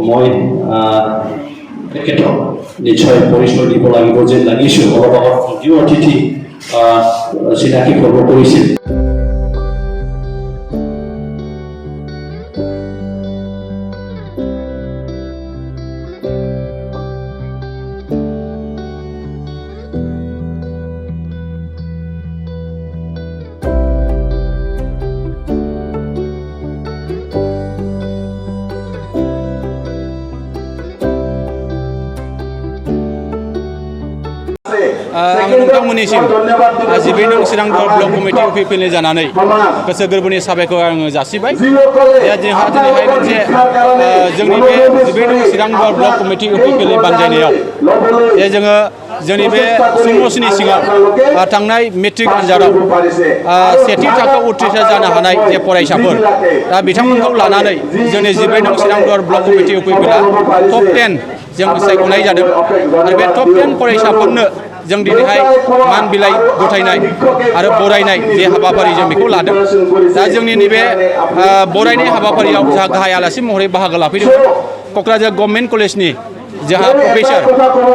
মই তেখেতক নিশ্চয় পৰিচয় দিব লাগিব যেন লাগিছোঁ। অলপ আগত যদিও অতিথি চিনাকি কৰিব কৰিছিল। नोंथांमोननिसिम 12 नं चिरांदर ब्लक कमिटि अफिसियेलि जानानै गोसो गोरबोनि साबायखर आङो जासिबाय। जोंहा दिनैहाय मोनसे जोंनि बे 12 नं चिरांदर ब्लक कमिटि अफिसियेलि बानजायनायाव जोङो जोंनि बे सुंमसिनि सिङाव थांनाय मेट्रिक आनजादाव सेथि थाखोआव उथ्रिसार जानो हानाय जे फरायसाफोर दा बिथांमोनखौ लानानै जोंनि 12 नं चिरांदर ब्लक कमिटि अफिसियेला टप 10 जों सायख'नाय जादों आरो बे टप 10 फरायसाफोरनो जों दिनैहाय मान बिलाइ गथायनाय आरो बरायनाय जे हाबाफारि जों बेखौ लादों। दा जोंनि नैबे बरायनाय हाबाफारियाव जोंहा गाहाय आलासि महरै बाहागो लाफैदोंमोन क'क्राझार गभर्नमेन्ट कलेजनि जोंहा प्रफेसर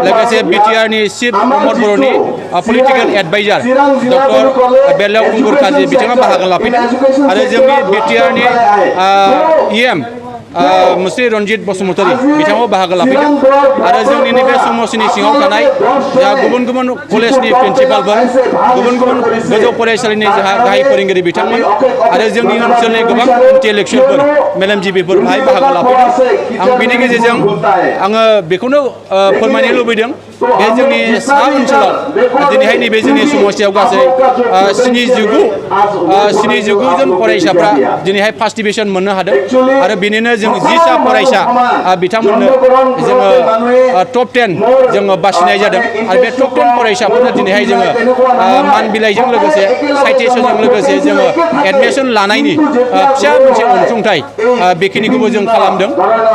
लोगोसे बिटिआरनि चिफ प्रमद बर'नि पलिटिकेल एडभाइजार डक्टर बेलाव कुंगुर काजी बिथाङा बाहागो लाफैदों आरो जोंनि बिटिआरनि इएम मुस्रि रन्जित बसुमतारी बिथाङाबो बाहागो लाफैदों आरो जोंनि नैबे समस्तिनि सिङाव थानाय जा गुबुन गुबुन कलेजनि प्रिन्सिपालफोर गुबुन गुबुन गोजौ फरायसालिनि जोंहा गाहाय फोरोंगिरि बिथांमोन आरो जोंनि ओनसोलनि गोबां इन्टेलेक्सुवेलफोर मेलेमजिबिफोर बाहाय बाहागो लाफैदों। आं बेनि गेजेरजों आङो बेखौनो फोरमायनो लुबैदों बे जोंनि सा ओनसोलाव दिनैहाय नैबे जोंनि समस्तियाव गासै 79 जन फरायसाफ्रा दिनैहाय फार्स्ट डिभिजन मोननो हादों आरो बेनिनो जों 10सा फरायसा बिथांमोननो जोङो टप 10 जोङो बासिनाय जादों आरो बे टप 10 फरायसाफोरनो दिनैहाय जोङो मान बिलाइजों लोगोसे साइटेसनजों लोगोसे जोङो एडमिसन लानायनि फिसा मोनसे अनसुंथाइ बेखिनिखौबो जों खालामदों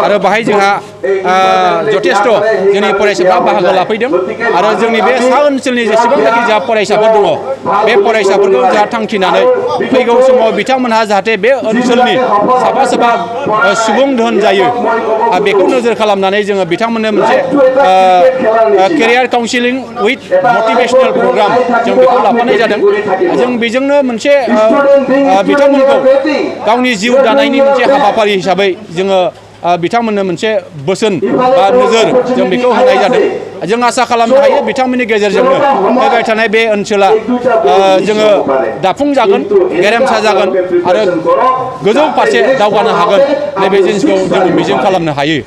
आरो बाहाय जोंहा जथेस्थ' जोंनि फरायसाफ्रा बाहागो लाफैदों आरो जोंनि बे सा ओनसोलनि जेसेबांनाखि जोंहा फरायसाफोर दङ बे फरायसाफोरखौ जोंहा थांखिनानै फैगौ समाव बिथांमोनहा जाहाथे बे ओनसोलनि साफा साफा सुबुं धोन जायो बेखौ नोजोर खालामनानै जोङो बिथांमोननो मोनसे career counselling with motivational programme जों बेखौ लाफानाय जादों। जों बेजोंनो मोनसे बिथांमोनखौ गावनि जिउ दानायनि मोनसे हाबाफारि हिसाबै जोङो बिथांमोननो मोनसे बोसोन बा नोजोर जों बेखौ होनाय जादों। जों आसा खालामनो हायो बिथांमोननि गेजेरजोंनो फैबाय थानाय बे ओनसोला जोङो दाफुंजागोन गेरेमसा जागोन आरो गोजौ फारसे दावगानो हागोन नैबे जिनिसखौ जों मिजिं खालामनो हायो।